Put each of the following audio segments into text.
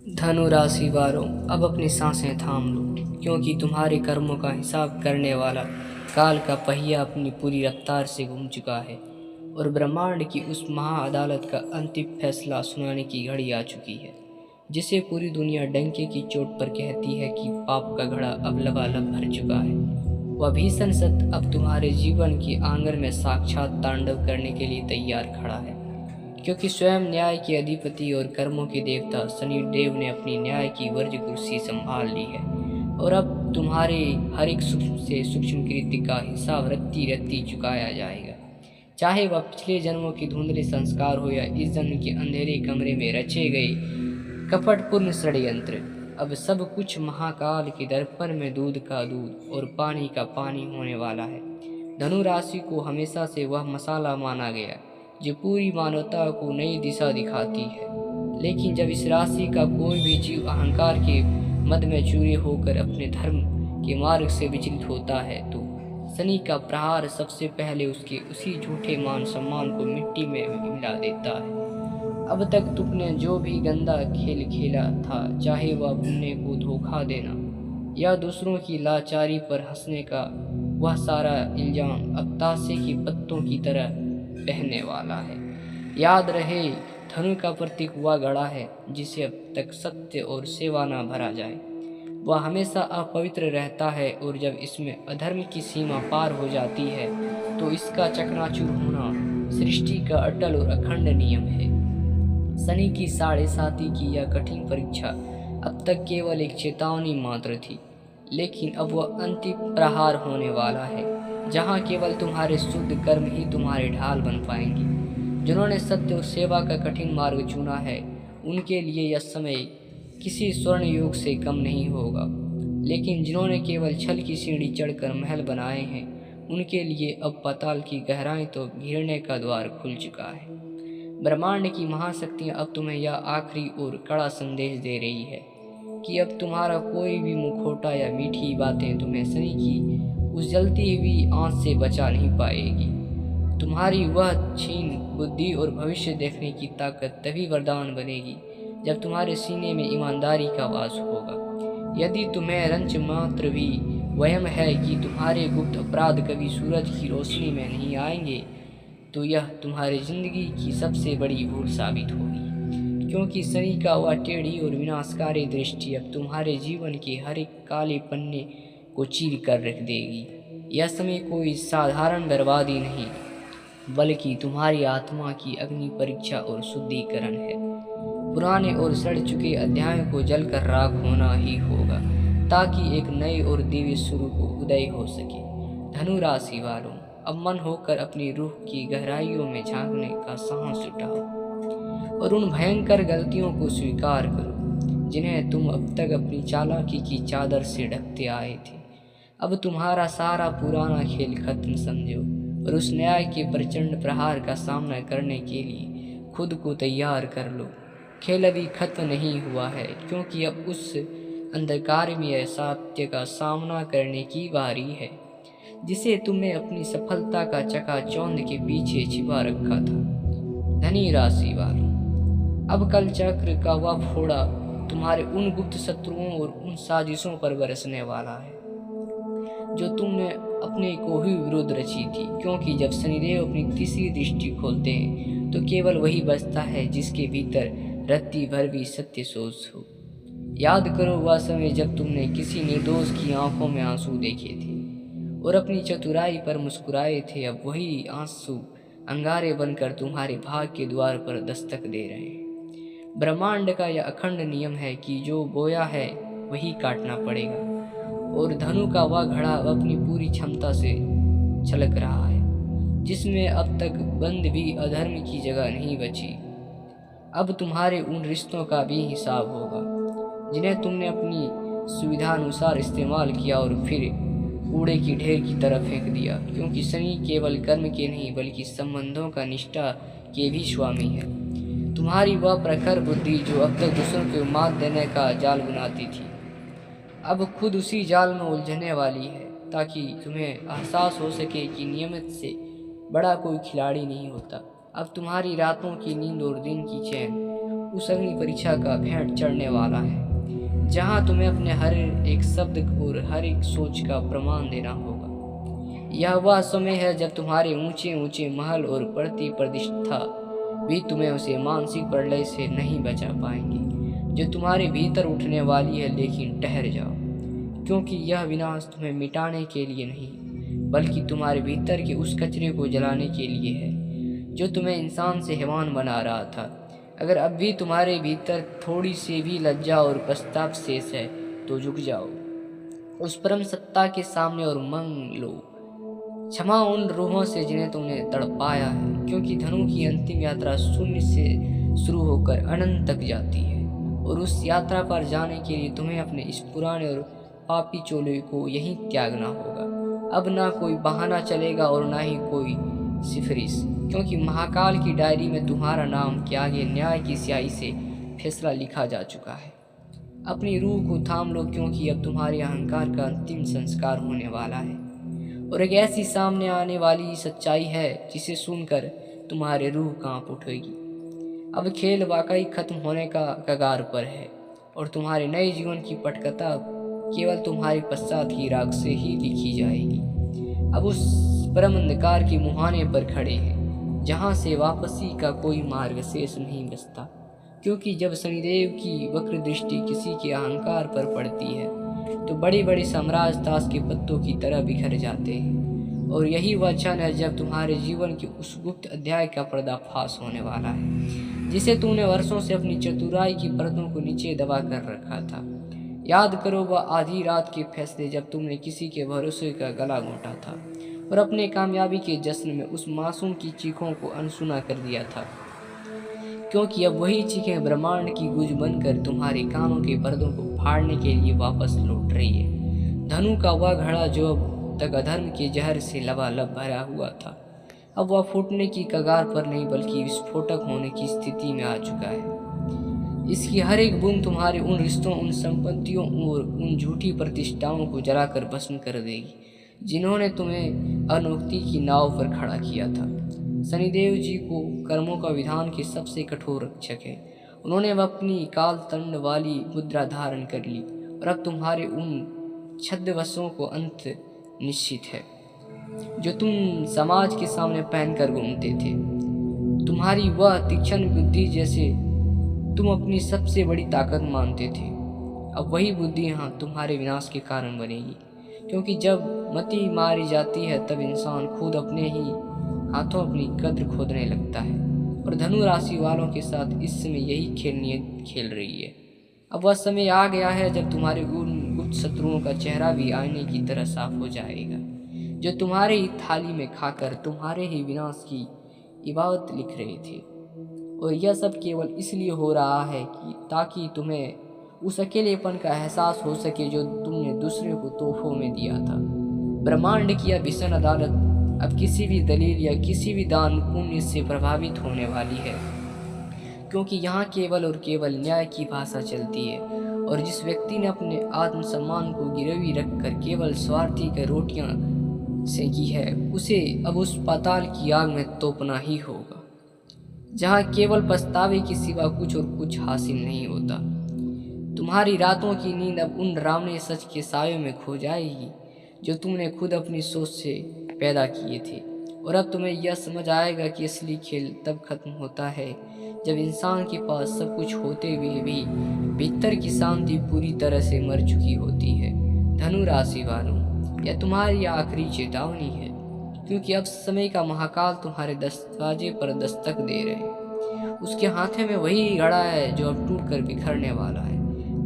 धनु राशि वालों, अब अपनी सांसें थाम लो, क्योंकि तुम्हारे कर्मों का हिसाब करने वाला काल का पहिया अपनी पूरी रफ्तार से घूम चुका है और ब्रह्मांड की उस महा अदालत का अंतिम फैसला सुनाने की घड़ी आ चुकी है, जिसे पूरी दुनिया डंके की चोट पर कहती है कि पाप का घड़ा अब लबालब भर चुका है। वह भीषण सत्य अब तुम्हारे जीवन के आंगन में साक्षात तांडव करने के लिए तैयार खड़ा है, क्योंकि स्वयं न्याय के अधिपति और कर्मों के देवता शनि देव ने अपनी न्याय की वर्ज कुर्सी संभाल ली है और अब तुम्हारे हर एक सूक्ष्म से सूक्ष्म कृत्य का हिसाब रत्ती रत्ती चुकाया जाएगा। चाहे वह पिछले जन्मों के धुंधले संस्कार हो या इस जन्म के अंधेरे कमरे में रचे गए कपटपूर्ण षड्यंत्र, अब सब कुछ महाकाल के दर्पण में दूध का दूध और पानी का पानी होने वाला है। धनु राशि को हमेशा से वह मसाला माना गया जो पूरी मानवता को नई दिशा दिखाती है, लेकिन जब इस राशि का कोई भी जीव अहंकार के मद में चूरे होकर अपने धर्म के मार्ग से विचलित होता है तो शनि का प्रहार सबसे पहले उसके उसी झूठे मान सम्मान को मिट्टी में मिला देता है। अब तक तुमने जो भी गंदा खेल खेला था, चाहे वह अपने को धोखा देना या दूसरों की लाचारी पर हंसने का, वह सारा इल्जाम अब ताशे के पत्तों की तरह बहने वाला है। याद रहे, धनु का प्रतीक वह घड़ा है जिसे अब तक सत्य और सेवा न भरा जाए वह हमेशा अपवित्र रहता है, और जब इसमें अधर्म की सीमा पार हो जाती है तो इसका चकनाचूर होना सृष्टि का अटल और अखंड नियम है। शनि की 7.5 की यह कठिन परीक्षा अब तक केवल एक चेतावनी मात्र थी, लेकिन अब वह अंतिम प्रहार होने वाला है, जहां केवल तुम्हारे शुद्ध कर्म ही तुम्हारे ढाल बन पाएंगे। जिन्होंने सत्य और सेवा का कठिन मार्ग चुना है, उनके लिए यह समय किसी स्वर्ण युग से कम नहीं होगा, लेकिन जिन्होंने केवल छल की सीढ़ी चढ़कर महल बनाए हैं, उनके लिए अब पाताल की गहराई तो घिरने का द्वार खुल चुका है। ब्रह्मांड की महाशक्तियाँ अब तुम्हें यह आखिरी और कड़ा संदेश दे रही है कि अब तुम्हारा कोई भी मुखौटा या मीठी बातें तुम्हें शनि की उस जलती हुई आंच से बचा नहीं पाएगी। तुम्हारी वह क्षीण बुद्धि और भविष्य देखने की ताकत तभी वरदान बनेगी जब तुम्हारे सीने में ईमानदारी का वास होगा। यदि तुम्हें रंच मात्र भी वहम है कि तुम्हारे गुप्त अपराध कभी सूरज की रोशनी में नहीं आएंगे, तो यह तुम्हारी जिंदगी की सबसे बड़ी भूल साबित होगी, क्योंकि शनि का वह टेढ़ी और विनाशकारी दृष्टि अब तुम्हारे जीवन के हर एक काले पन्ने को चीर कर रख देगी। यह समय कोई साधारण बर्बादी नहीं, बल्कि तुम्हारी आत्मा की अग्नि परीक्षा और शुद्धिकरण है। पुराने और सड़ चुके अध्यायों को जलकर राख होना ही होगा, ताकि एक नए और दिव्य शुरू को उदय हो सके। धनु राशि वालों, अब मन होकर अपनी रूह की गहराइयों में झांकने का साहस जुटाओ और उन भयंकर गलतियों को स्वीकार करो जिन्हें तुम अब तक अपनी चालाकी की चादर से ढकते आए थे। अब तुम्हारा सारा पुराना खेल खत्म समझो और उस न्याय के प्रचंड प्रहार का सामना करने के लिए खुद को तैयार कर लो। खेल अभी खत्म नहीं हुआ है, क्योंकि अब उस अंधकार में सत्य का सामना करने की बारी है जिसे तुमने अपनी सफलता का चकाचौंध के पीछे छिपा रखा था। धनी राशि वालों, अब कल चक्र का वह फोड़ा तुम्हारे उन गुप्त शत्रुओं और उन साजिशों पर बरसने वाला है जो तुमने अपने को ही विरुद्ध रची थी, क्योंकि जब शनिदेव अपनी तीसरी दृष्टि खोलते हैं तो केवल वही बचता है जिसके भीतर रत्ती भर भी सत्य सोच हो। याद करो वह समय जब तुमने किसी निर्दोष की आंखों में आंसू देखे थे और अपनी चतुराई पर मुस्कुराए थे। अब वही आंसू अंगारे बनकर तुम्हारे भाग के द्वार पर दस्तक दे रहे हैं। ब्रह्मांड का यह अखंड नियम है कि जो बोया है वही काटना पड़ेगा, और धनु का वह घड़ा अपनी पूरी क्षमता से छलक रहा है, जिसमें अब तक बंद भी अधर्म की जगह नहीं बची। अब तुम्हारे उन रिश्तों का भी हिसाब होगा जिन्हें तुमने अपनी सुविधानुसार इस्तेमाल किया और फिर कूड़े की ढेर की तरफ फेंक दिया, क्योंकि शनि केवल कर्म के नहीं बल्कि संबंधों का निष्ठा के भी स्वामी है। तुम्हारी वह प्रखर बुद्धि जो अब तक दूसरों को मात देने का जाल बनाती थी, अब खुद उसी जाल में उलझने वाली है, ताकि तुम्हें एहसास हो सके कि नियमित से बड़ा कोई खिलाड़ी नहीं होता। अब तुम्हारी रातों की नींद और दिन की चैन उस अग्नि परीक्षा का भेंट चढ़ने वाला है, जहां तुम्हें अपने हर एक शब्द और हर एक सोच का प्रमाण देना होगा। यह वह समय है जब तुम्हारे ऊंचे ऊंचे महल और बढ़ती प्रतिष्ठा भी तुम्हें उसे मानसिक प्रलय से नहीं बचा पाएंगे जो तुम्हारे भीतर उठने वाली है। लेकिन ठहर जाओ, क्योंकि यह विनाश तुम्हें मिटाने के लिए नहीं, बल्कि तुम्हारे भीतर के उस कचरे को जलाने के लिए है जो तुम्हें इंसान से हैवान बना रहा था। अगर अब भी तुम्हारे भीतर थोड़ी सी भी लज्जा और पश्चाताप शेष है तो झुक जाओ उस परम सत्ता के सामने और मांग लो क्षमा उन रूहों से जिन्हें तुमने तड़पाया है, क्योंकि धनु की अंतिम यात्रा शून्य से शुरू होकर अनंत तक जाती है और उस यात्रा पर जाने के लिए तुम्हें अपने इस पुराने और पापी चोले को यहीं त्यागना होगा। अब ना कोई बहाना चलेगा और ना ही कोई सिफरिश, क्योंकि महाकाल की डायरी में तुम्हारा नाम के आगे न्याय की स्याही से फैसला लिखा जा चुका है। अपनी रूह को थाम लो, क्योंकि अब तुम्हारे अहंकार का अंतिम संस्कार होने वाला है और एक ऐसी सामने आने वाली सच्चाई है जिसे सुनकर तुम्हारी रूह कांप उठेगी। अब खेल वाकई खत्म होने का कगार पर है और तुम्हारे नए जीवन की पटकथा केवल तुम्हारे पश्चात की राग से ही लिखी जाएगी। अब उस परम अंधकार के मुहाने पर खड़े हैं जहां से वापसी का कोई मार्ग शेष नहीं बचता, क्योंकि जब शनिदेव की वक्र दृष्टि किसी के अहंकार पर पड़ती है तो बड़े बड़े साम्राज्य ताश के पत्तों की तरह बिखर जाते हैं। और यही वह क्षण है जब तुम्हारे जीवन के उस गुप्त अध्याय का पर्दाफाश होने वाला है जिसे तुमने वर्षों से अपनी चतुराई की परतों को नीचे दबा कर रखा था। याद करो वह आधी रात के फैसले जब तुमने किसी के भरोसे का गला घोंटा था और अपने कामयाबी के जश्न में उस मासूम की चीखों को अनसुना कर दिया था, क्योंकि अब वही चीखें ब्रह्मांड की गूंज बनकर तुम्हारे कानों के पर्दों को फाड़ने के लिए वापस लौट रही है। धनु का वह घड़ा जो अब तक अधर्म के जहर से लबालब भरा हुआ था, अब वह फूटने की कगार पर नहीं बल्कि विस्फोटक होने की स्थिति में आ चुका है। इसकी हर एक बूंद तुम्हारे उन रिश्तों, उन संपत्तियों और उन झूठी प्रतिष्ठाओं को जलाकर भस्म कर देगी जिन्होंने तुम्हें अनोक्ति की नाव पर खड़ा किया था। शनिदेव जी को कर्मों का विधान के सबसे कठोर रक्षक है। उन्होंने अब अपनी काल दंड वाली मुद्रा धारण कर ली और अब तुम्हारे उन छद्मवेशों को अंत निश्चित है जो तुम समाज के सामने पहनकर घूमते थे। तुम्हारी वह तीक्ष्ण बुद्धि जैसे तुम अपनी सबसे बड़ी ताकत मानते थे, अब वही बुद्धि यहाँ तुम्हारे विनाश के कारण बनेगी, क्योंकि जब मति मारी जाती है तब इंसान खुद अपने ही हाथों अपनी कद्र खोदने लगता है। और धनु राशि वालों के साथ इस समय यही खेल रही है। अब वह समय आ गया है जब तुम्हारे उन गुप्त शत्रुओं का चेहरा भी आईने की तरह साफ हो जाएगा जो तुम्हारे ही थाली में खाकर तुम्हारे ही विनाश की इबादत लिख रहे थे। और यह सब केवल इसलिए हो रहा है कि ताकि तुम्हें उस अकेलेपन का एहसास हो सके जो तुमने दूसरे को तोहफों में दिया था। ब्रह्मांड की यह भीषण अदालत अब किसी भी दलील या किसी भी दान पुण्य से प्रभावित होने वाली है, क्योंकि यहाँ केवल और केवल न्याय की भाषा चलती है और जिस व्यक्ति ने अपने आत्मसम्मान को गिरवी रखकर केवल स्वार्थी के रोटियां सेकी है उसे अब उस पाताल की आग में तोपना ही होगा, जहाँ केवल पछतावे के सिवा कुछ और कुछ हासिल नहीं होता। तुम्हारी रातों की नींद अब उन डरावने सच के सायों में खो जाएगी जो तुमने खुद अपनी सोच से पैदा किए थे। और अब तुम्हें यह समझ आएगा कि असली खेल तब खत्म होता है जब इंसान के पास सब कुछ होते हुए भी भीतर की शांति पूरी तरह से मर चुकी होती है। धनु राशि वालों, यह तुम्हारी आखिरी चेतावनी है, क्योंकि अब समय का महाकाल तुम्हारे दरवाजे पर दस्तक दे रहे हैं। उसके हाथे में वही घड़ा है जो अब टूट कर बिखरने वाला है,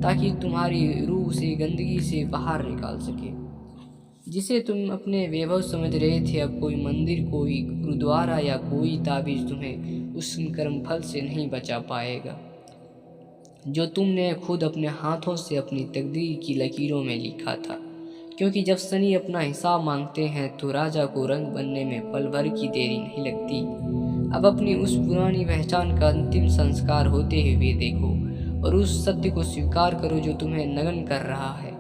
ताकि तुम्हारी रूह उसे गंदगी से बाहर निकाल सके। जिसे तुम अपने वैभव समझ रहे थे, अब कोई मंदिर, कोई गुरुद्वारा या कोई ताबीज तुम्हें उस कर्मफल से नहीं बचा पाएगा जो तुमने खुद अपने हाथों से अपनी तकदीर की लकीरों में लिखा था। क्योंकि जब शनि अपना हिसाब मांगते हैं तो राजा को रंग बनने में पल भर की देरी नहीं लगती। अब अपनी उस पुरानी पहचान का अंतिम संस्कार होते हुए देखो और उस सत्य को स्वीकार करो जो तुम्हें नग्न कर रहा है,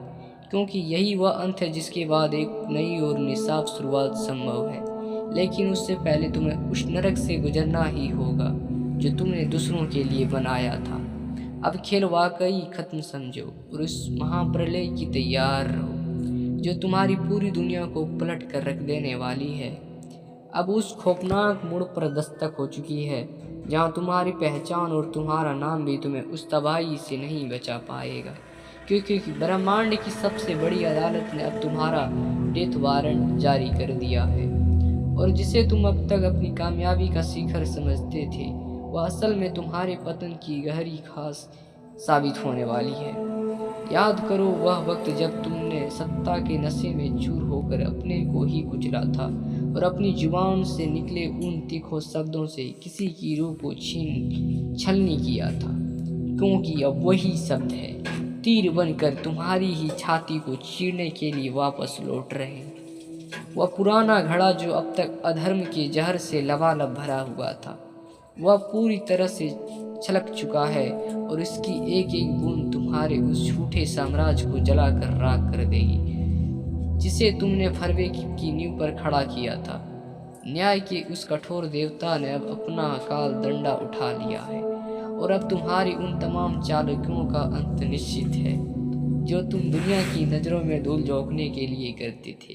क्योंकि यही वह अंत है जिसके बाद एक नई और निसाफ शुरुआत संभव है। लेकिन उससे पहले तुम्हें उस नरक से गुजरना ही होगा जो तुमने दूसरों के लिए बनाया था। अब खेल वाकई खत्म समझो और उस महाप्रलय की तैयार रहो जो तुम्हारी पूरी दुनिया को पलट कर रख देने वाली है। अब उस खौफनाक मोड़ पर दस्तक हो चुकी है जहाँ तुम्हारी पहचान और तुम्हारा नाम भी तुम्हें उस तबाही से नहीं बचा पाएगा, क्योंकि ब्रह्मांड की सबसे बड़ी अदालत ने अब तुम्हारा डेथ वारंट जारी कर दिया है। और जिसे तुम अब तक अपनी कामयाबी का शिखर समझते थे, वह असल में तुम्हारे पतन की गहरी खास साबित होने वाली है। याद करो वह वक्त जब तुमने सत्ता के नशे में चूर होकर अपने को ही कुचला था और अपनी जुबान से निकले उन तीखों शब्दों से किसी की रूह को छलनी किया था, क्योंकि अब वही शब्द है तीर बनकर तुम्हारी ही छाती को चीरने के लिए वापस लौट रहे हैं। वह पुराना घड़ा जो अब तक अधर्म के जहर से लबालब भरा हुआ था, वह पूरी तरह से छलक चुका है और इसकी एक एक बूंद तुम्हारे उस झूठे साम्राज्य को जलाकर राख कर देगी जिसे तुमने फरवे की नींव पर खड़ा किया था। न्याय के उस कठोर देवता ने अब अपना काल दंडा उठा लिया है और अब तुम्हारी उन तमाम चालाकियों का अंत निश्चित है जो तुम दुनिया की नज़रों में धूल झोंकने के लिए करते थे,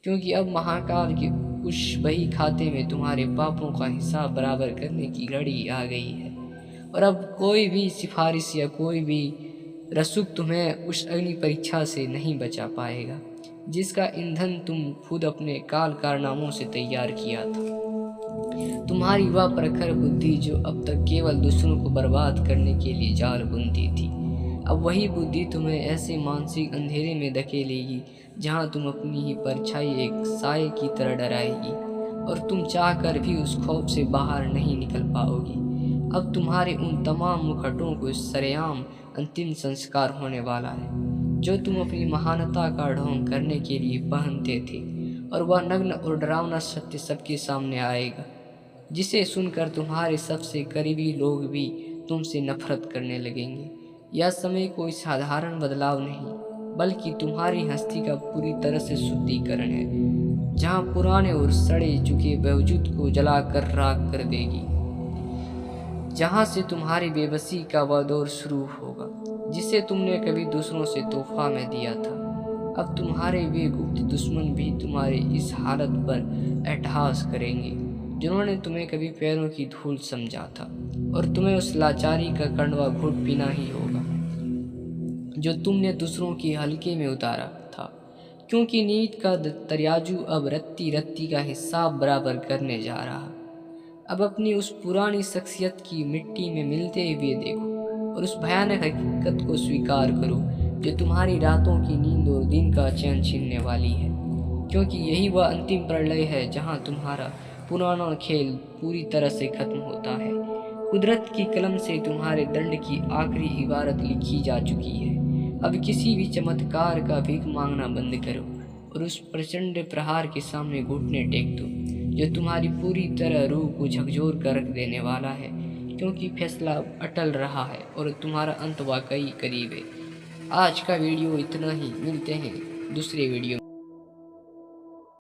क्योंकि अब महाकाल के उस बही खाते में तुम्हारे पापों का हिसाब बराबर करने की घड़ी आ गई है। और अब कोई भी सिफारिश या कोई भी रसूख तुम्हें उस अग्नि परीक्षा से नहीं बचा पाएगा जिसका ईंधन तुम खुद अपने काल कारनामों से तैयार किया था। तुम्हारी वह प्रखर बुद्धि जो अब तक केवल दूसरों को बर्बाद करने के लिए जाल बुनती थी, अब वही बुद्धि तुम्हें ऐसे मानसिक अंधेरे में धकेलेगी जहां तुम अपनी ही परछाई एक साये की तरह डराएगी और तुम चाहकर भी उस खौफ से बाहर नहीं निकल पाओगी। अब तुम्हारे उन तमाम मुखटों को सरेआम अंतिम संस्कार होने वाला है जो तुम अपनी महानता का ढोंग करने के लिए पहनते थे, और वह नग्न और डरावना सत्य सबके सामने आएगा जिसे सुनकर तुम्हारे सबसे करीबी लोग भी तुमसे नफरत करने लगेंगे। यह समय कोई साधारण बदलाव नहीं बल्कि तुम्हारी हस्ती का पूरी तरह से शुद्धिकरण है, जहां पुराने और सड़े चुके वजूद को जलाकर राख कर देगी, जहां से तुम्हारी बेबसी का वह दौर शुरू होगा जिसे तुमने कभी दूसरों से तोहफा में दिया था। अब तुम्हारे वे गुप्त दुश्मन भी तुम्हारे इस हालत पर एहसास करेंगे जिन्होंने तुम्हें कभी पैरों की धूल समझा था, और तुम्हें उस लाचारी का कंडवा घुट पीना ही होगा जो तुमने दूसरों की हल्के में उतारा था, क्योंकि नीत का तराजू अब रत्ती रत्ती का हिसाब बराबर करने जा रहा। अब अपनी उस पुरानी शख्सियत की मिट्टी में मिलते हुए देखो और उस भयानक हकीकत को स्वीकार करो जो तुम्हारी रातों की नींद और दिन का चैन छीनने वाली है, क्योंकि यही वह अंतिम प्रलय है जहां तुम्हारा पुराना खेल पूरी तरह से खत्म होता है। कुदरत की कलम से तुम्हारे दंड की आखिरी इबारत लिखी जा चुकी है। अब किसी भी चमत्कार का भीख मांगना बंद करो और उस प्रचंड प्रहार के सामने घुटने टेक दो जो तुम्हारी पूरी तरह रूह को झकझोर कर रख देने वाला है, क्योंकि फैसला अटल रहा है और तुम्हारा अंत वाकई करीब है। आज का वीडियो इतना ही, मिलते हैं दूसरे वीडियो में।